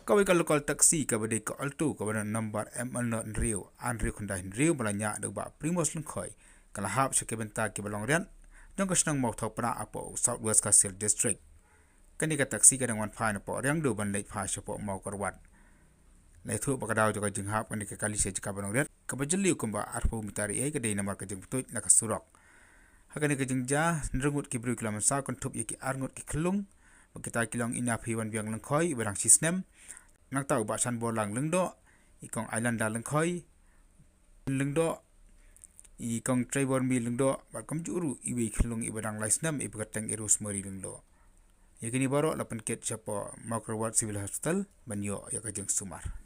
Kau ikan lokal taksi kabade ka altu kabade number ML Rio an Rio Khunlung Rio balanya do ba primos lungkhoi kalahap syake benta ke balong rian dong kasnang Mawthawpdah apo Southwest Kasil District kani ka taksi kadang wan phai na po riang do ban lei phai syapo mau karwat lai thu bakadau joka jinghap kani ka kali se jaka balong rian ka bajliu kumba arfu mitari e kadai namar ka jing putut na kasurok hakani ka jingja nrungut ki bru kilam sa kynthup yaki arngut ki Khunlung kita kilong ina phiwan biang lengkhoi barang sisnem nang tau ba san bolang lengdo ikong island da lengkhoi lengdo ikong tribor mi lengdo ba komjuru iwi Khunlung ibadang laisnem ibgateng irus mari lengdo yakini baro lapan ket chapo makrowat civil hospital banyo yakajeng sumar